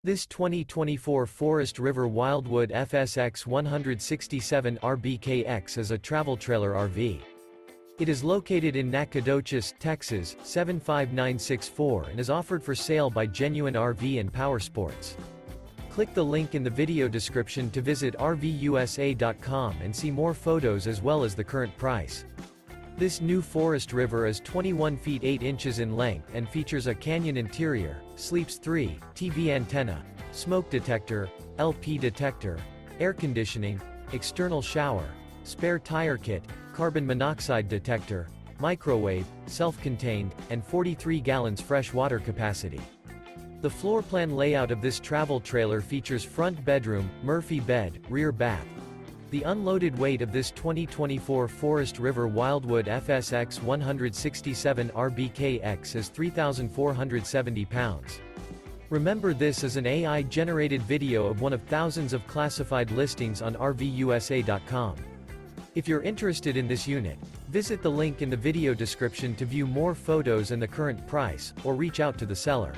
This 2024 Forest River Wildwood FSX 167 RBKX is a travel trailer RV. It is located in Nacogdoches, Texas, 75964 and is offered for sale by Genuine RV and Powersports. Click the link in the video description to visit RVUSA.com and see more photos as well as the current price. This new Forest River is 21 feet 8 inches in length and features a canyon interior, sleeps 3, TV antenna, smoke detector, LP detector, air conditioning, external shower, spare tire kit, carbon monoxide detector, microwave, self-contained, and 43 gallons fresh water capacity. The floor plan layout of this travel trailer features front bedroom, Murphy bed, rear bath. The unloaded weight of this 2024 Forest River Wildwood FSX 167 RBKX is 3,470 pounds. Remember, this is an AI-generated video of one of thousands of classified listings on RVUSA.com. If you're interested in this unit, visit the link in the video description to view more photos and the current price, or reach out to the seller.